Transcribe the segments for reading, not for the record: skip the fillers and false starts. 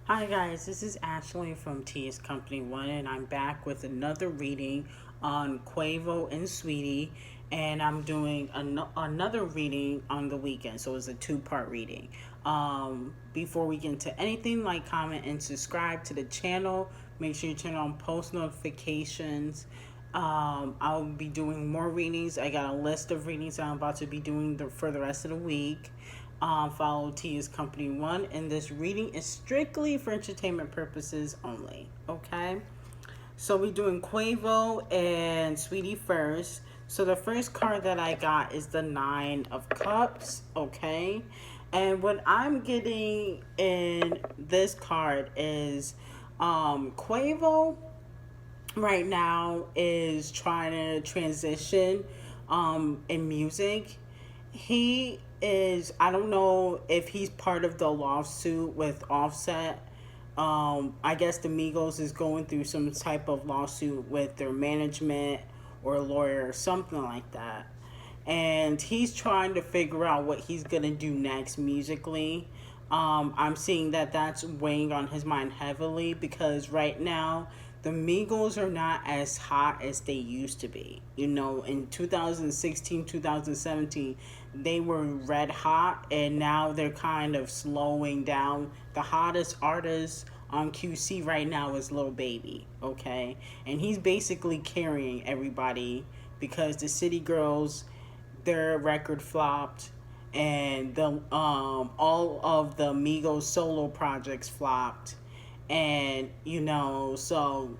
Hi guys, this is Ashley from T's Company One, and I'm back with another reading on Quavo and Saweetie, and I'm doing another reading on the weekend, so it's a two-part reading. Before we get into anything, like, comment, and subscribe to the channel. Make sure you turn on post notifications. I'll be doing more readings. I got a list of readings that I'm about to be doing for the rest of the week. Follow T is Company One, and this reading is strictly for entertainment purposes only. Okay, so we're doing Quavo and Saweetie first. So the first card that I got is the Nine of Cups. Okay, and what I'm getting in this card is Quavo right now is trying to transition in music. He is, I don't know if he's part of the lawsuit with Offset. I guess the Migos is going through some type of lawsuit with their management or lawyer or something like that. And he's trying to figure out what he's going to do next musically. I'm seeing that that's weighing on his mind heavily because right now the Migos are not as hot as they used to be. You know, in 2016, 2017, they were red hot, and now they're kind of slowing down. The hottest artist on QC right now is Lil Baby, okay? And he's basically carrying everybody because the City Girls, their record flopped, and the all of the Migos solo projects flopped, and so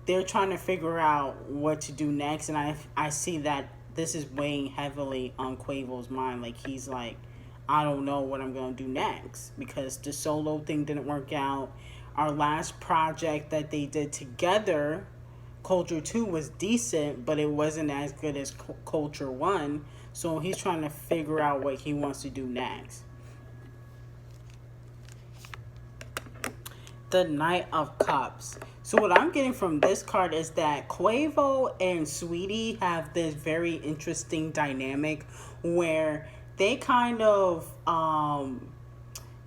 they're trying to figure out what to do next, and I see that this is weighing heavily on Quavo's mind. Like, he's like, I don't know what I'm gonna do next because the solo thing didn't work out. Our last project that they did together, Culture 2, was decent, but it wasn't as good as Culture 1. So he's trying to figure out what he wants to do next. The Knight of Cups. So what I'm getting from this card is that Quavo and Saweetie have this very interesting dynamic where they kind of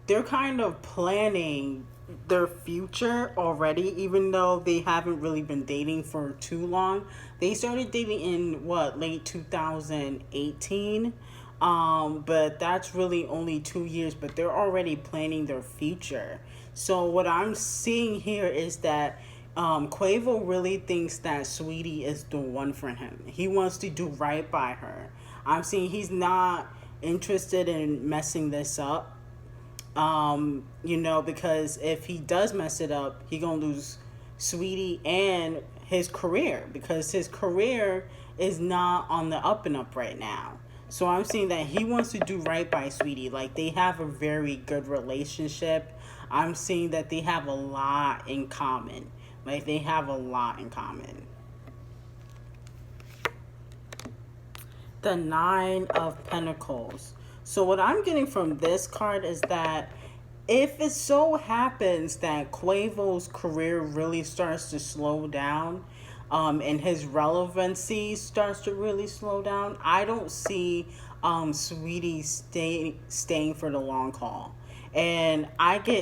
they're kind of planning their future already, even though they haven't really been dating for too long. They started dating in what, late 2018. But that's really only 2 years, but they're already planning their future. So what I'm seeing here is that Quavo really thinks that Saweetie is the one for him. He wants to do right by her. I'm seeing he's not interested in messing this up. Because if he does mess it up, he gonna lose Saweetie and his career because his career is not on the up and up right now. So I'm seeing that he wants to do right by Saweetie. Like, they have a very good relationship. I'm seeing that they have a lot in common. Like, they have a lot in common. The Nine of Pentacles. So what I'm getting from this card is that if it so happens that Quavo's career really starts to slow down, and his relevancy starts to really slow down, I don't see Saweetie staying for the long haul. And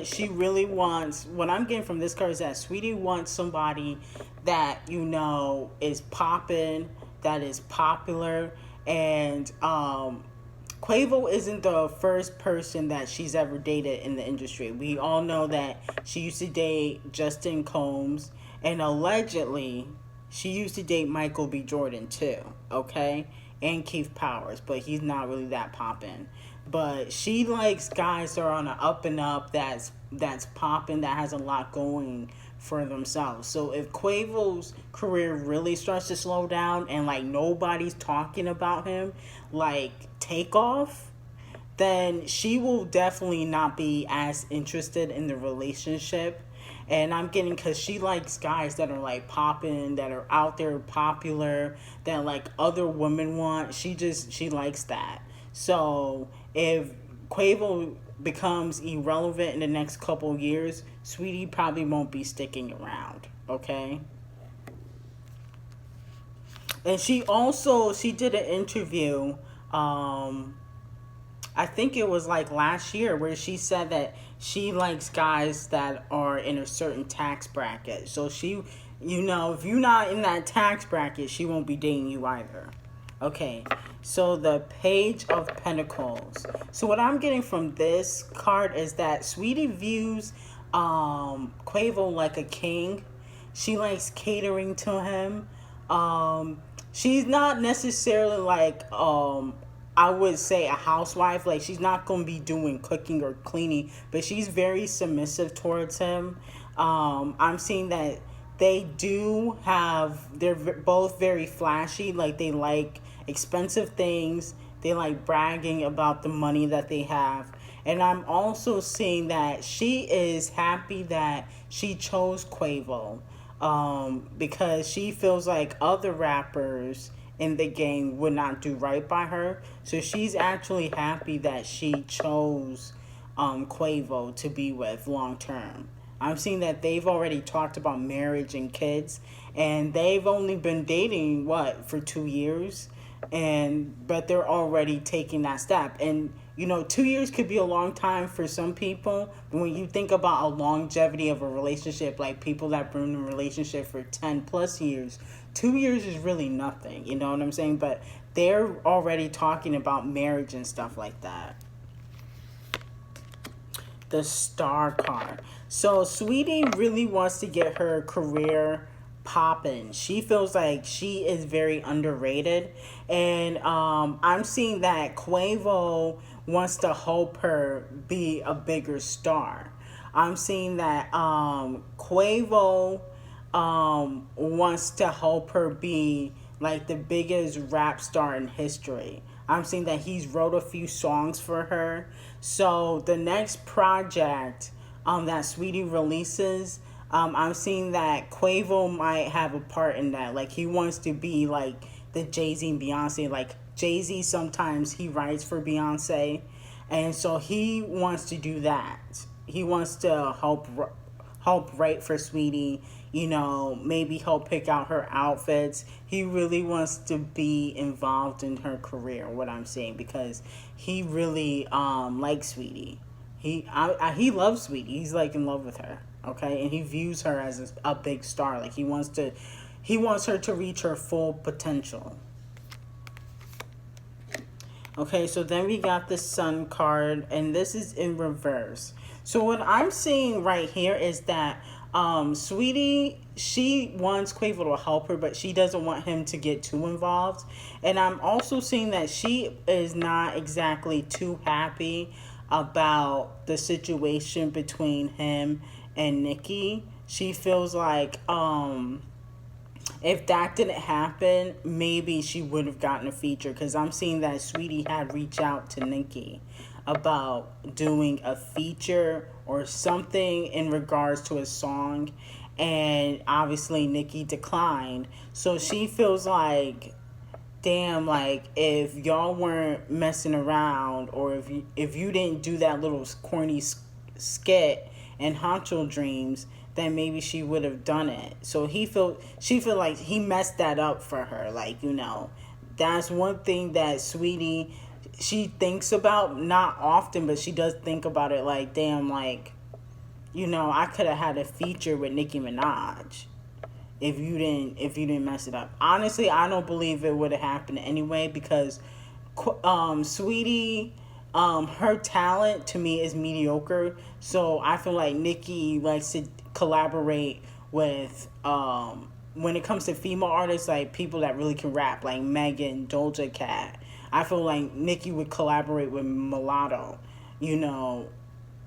she really wants, what I'm getting from this card is that Saweetie wants somebody that, is popping, that is popular, and Quavo isn't the first person that she's ever dated in the industry. We all know that she used to date Justin Combs, and allegedly she used to date Michael B. Jordan too, okay? And Keith Powers, but he's not really that poppin'. But she likes guys that are on an up and up, that's popping, that has a lot going for themselves. So if Quavo's career really starts to slow down and like nobody's talking about him, like Takeoff, then she will definitely not be as interested in the relationship. And I'm getting, because she likes guys that are like popping, that are out there popular, that like other women want. She likes that. So if Quavo becomes irrelevant in the next couple years, Saweetie probably won't be sticking around, okay? And she did an interview I think it was like last year where she said that she likes guys that are in a certain tax bracket. So she, if you're not in that tax bracket, she won't be dating you either. Okay, so the Page of Pentacles. So what I'm getting from this card is that Sweetie views Quavo like a king. She likes catering to him. She's not necessarily like I would say a housewife. Like she's not gonna be doing cooking or cleaning, but she's very submissive towards him. I'm seeing that they're both very flashy. Like they like expensive things. They like bragging about the money that they have. And I'm also seeing that she is happy that she chose Quavo, because she feels like other rappers in the game would not do right by her. So she's actually happy that she chose Quavo to be with long term. I'm seeing that they've already talked about marriage and kids, and they've only been dating what for 2 years, and but they're already taking that step. And 2 years could be a long time for some people, but when you think about a longevity of a relationship, like people that been in a relationship for 10 plus years, 2 years is really nothing. You know what I'm saying? But they're already talking about marriage and stuff like that. The Star card. So Sweetie really wants to get her career popping. She feels like she is very underrated, and I'm seeing that Quavo wants to help her be a bigger star. I'm seeing that Quavo wants to help her be like the biggest rap star in history. I'm seeing that he's wrote a few songs for her. So the next project that Sweetie releases, I'm seeing that Quavo might have a part in that. Like he wants to be like the Jay-Z and Beyonce. Like Jay-Z sometimes he writes for Beyonce, and so he wants to do that. He wants to help write for Sweetie, maybe help pick out her outfits. He really wants to be involved in her career, what I'm saying, because he really likes Sweetie. He loves Sweetie. He's like in love with her, okay? And he views her as a big star. Like he wants her to reach her full potential. Okay, so then we got the Sun card, and this is in reverse. So what I'm seeing right here is that Sweetie, she wants Quavo to help her, but she doesn't want him to get too involved. And I'm also seeing that she is not exactly too happy about the situation between him and Nicki. She feels like if that didn't happen, maybe she would have gotten a feature, because I'm seeing that Sweetie had reached out to Nicki about doing a feature or something in regards to a song, and obviously Nicki declined. So she feels like, damn, like if y'all weren't messing around, or if you didn't do that little corny skit in Honcho Dreams, then maybe she would have done it. So she feel like he messed that up for her. Like, that's one thing that Sweetie, she thinks about, not often, but she does think about it, like, damn, like, I could have had a feature with Nicki Minaj if you didn't mess it up. Honestly, I don't believe it would have happened anyway, because Sweetie, her talent to me is mediocre. So I feel like Nicki likes to collaborate with when it comes to female artists, like people that really can rap, like Megan, Doja Cat. I feel like Nicki would collaborate with Mulatto,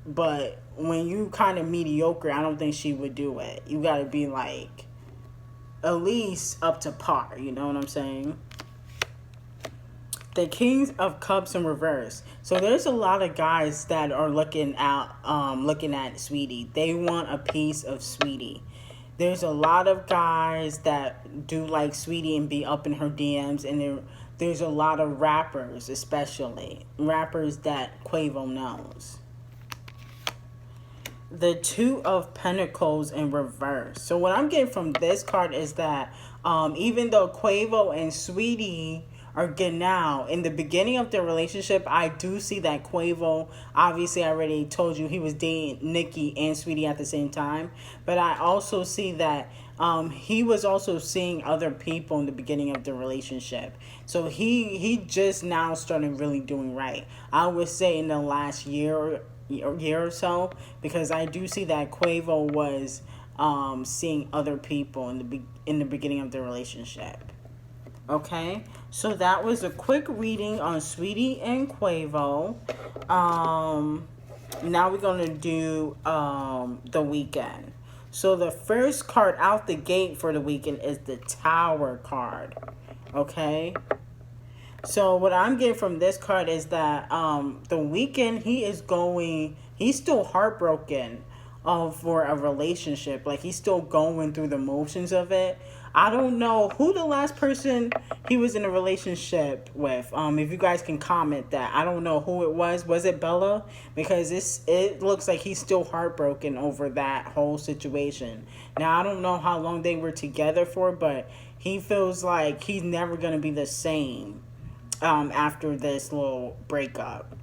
but when you kind of mediocre, I don't think she would do it. You got to be like at least up to par, you know what I'm saying? The Kings of Cups in reverse. So there's a lot of guys that are looking at Sweetie. They want a piece of Sweetie. There's a lot of guys that do like Sweetie and be up in her DMs, and there's a lot of rappers, especially rappers that Quavo knows. The Two of Pentacles in reverse. So what I'm getting from this card is that even though Quavo and Sweetie are good now. In the beginning of their relationship, I do see that Quavo, obviously I already told you he was dating Nicki and Sweetie at the same time, but I also see that he was also seeing other people in the beginning of the relationship. So he just now started really doing right. I would say in the last year or so, because I do see that Quavo was seeing other people in the beginning of the relationship. Okay, so that was a quick reading on Sweetie and Quavo. Now we're gonna do the Weeknd. So the first card out the gate for the Weeknd is the Tower card. Okay, so what I'm getting from this card is that the Weeknd, he's still heartbroken for a relationship. Like he's still going through the motions of it. I don't know who the last person he was in a relationship with. If you guys can comment that. I don't know who it was. Was it Bella? Because it looks like he's still heartbroken over that whole situation. Now I don't know how long they were together for, but he feels like he's never gonna be the same after this little breakup.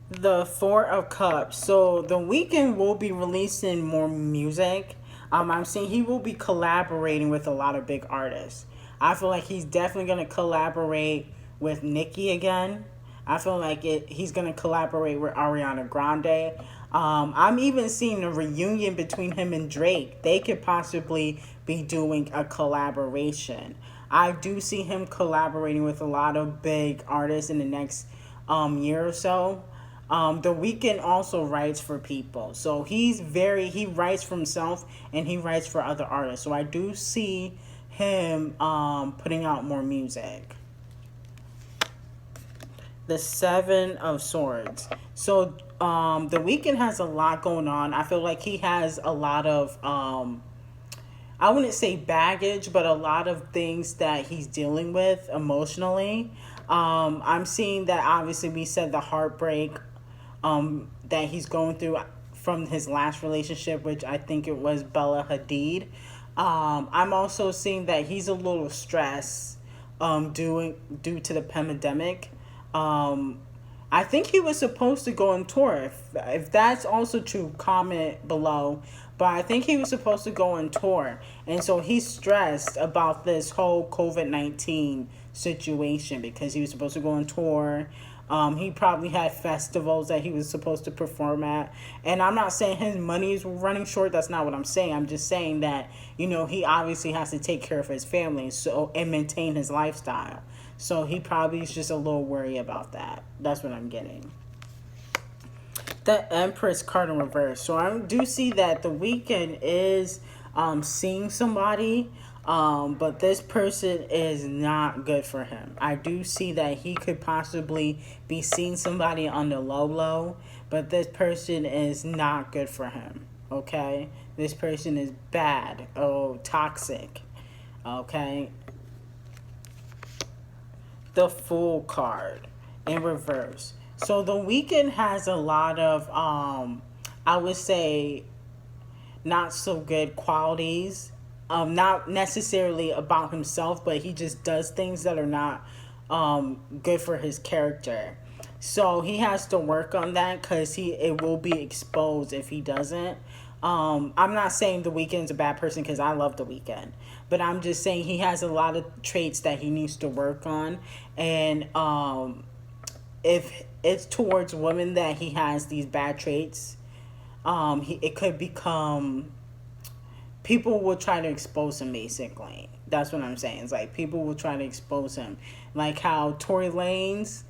The Four of Cups. So the Weeknd will be releasing more music. I'm seeing he will be collaborating with a lot of big artists. I feel like he's definitely gonna collaborate with Nicki again. I feel like he's gonna collaborate with Ariana Grande. I'm even seeing a reunion between him and Drake. They could possibly be doing a collaboration. I do see him collaborating with a lot of big artists in the next year or so. The Weeknd also writes for people, so he writes for himself and he writes for other artists. So I do see him putting out more music. The Seven of Swords. So the Weeknd has a lot going on. I feel like he has a lot of I wouldn't say baggage, but a lot of things that he's dealing with emotionally. I'm seeing that obviously we said the heartbreak that he's going through from his last relationship, which I think it was Bella Hadid. I'm also seeing that he's a little stressed due to the pandemic. I think he was supposed to go on tour. If that's also true, comment below. But I think he was supposed to go on tour. And so he's stressed about this whole COVID-19 situation because he was supposed to go on tour. He probably had festivals that he was supposed to perform at. And I'm not saying his money is running short. That's not what I'm saying. I'm just saying that, he obviously has to take care of his family and maintain his lifestyle. So he probably is just a little worried about that. That's what I'm getting. The Empress card in reverse. So I do see that the Weeknd is seeing somebody, but this person is not good for him. I do see that he could possibly be seeing somebody on the low, but this person is not good for him. Okay? This person is bad. Oh, toxic. Okay? The Fool card in reverse. So the Weeknd has a lot of I would say not so good qualities. Not necessarily about himself, but he just does things that are not good for his character. So he has to work on that because it will be exposed if he doesn't. I'm not saying the Weeknd's a bad person because I love the Weeknd, but I'm just saying he has a lot of traits that he needs to work on, and if it's towards women that he has these bad traits, it could become people will try to expose him. Basically, that's what I'm saying. It's like people will try to expose him, like how Tory Lanez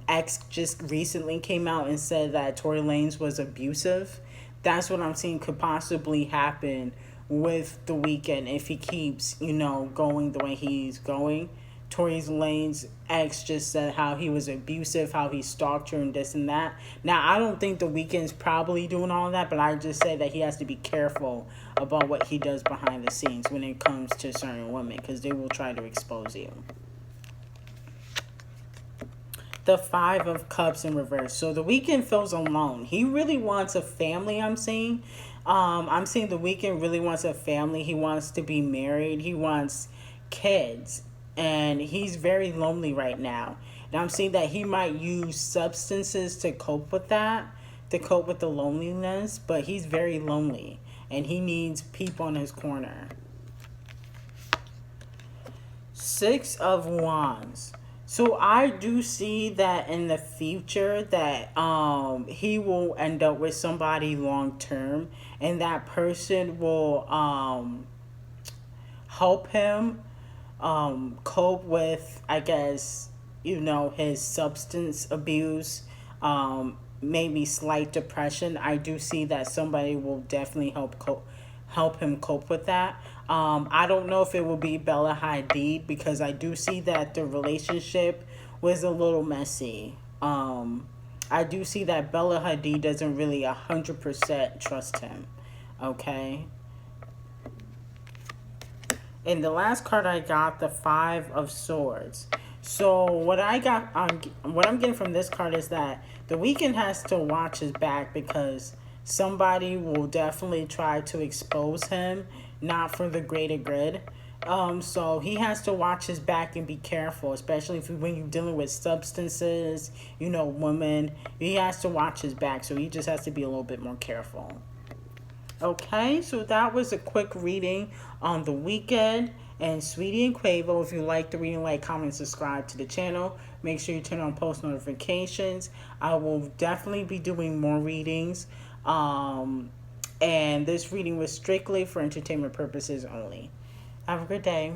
ex just recently came out and said that Tory Lanez was abusive. That's what I'm seeing could possibly happen with the Weeknd if he keeps, going the way he's going. Tory Lanez's ex just said how he was abusive, how he stalked her and this and that. Now, I don't think the Weeknd's probably doing all that, but I just say that he has to be careful about what he does behind the scenes when it comes to certain women, because they will try to expose you. The Five of Cups in reverse. So the Weeknd feels alone. He really wants a family, I'm seeing. I'm seeing the Weeknd really wants a family. He wants to be married. He wants kids, and he's very lonely right now. And I'm seeing that he might use substances to cope with that, to cope with the loneliness, but he's very lonely and he needs people in his corner. Six of Wands. So I do see that in the future that he will end up with somebody long term, and that person will help him cope with, I guess, his substance abuse, maybe slight depression. I do see that somebody will definitely help him cope with that. I don't know if it will be Bella Hadid, because I do see that the relationship was a little messy. I do see that Bella Hadid doesn't really 100% trust him. Okay. And the last card I got, the Five of Swords. So what I'm getting from this card is that the Weeknd has to watch his back, because somebody will definitely try to expose him, not for the greater good. So he has to watch his back and be careful, especially when you're dealing with substances, women. He has to watch his back, so he just has to be a little bit more careful. Okay, so that was a quick reading on the Weeknd and Saweetie and Quavo. If you like the reading, like, comment, subscribe to the channel. Make sure you turn on post notifications. I will definitely be doing more readings. And this reading was strictly for entertainment purposes only. Have a good day.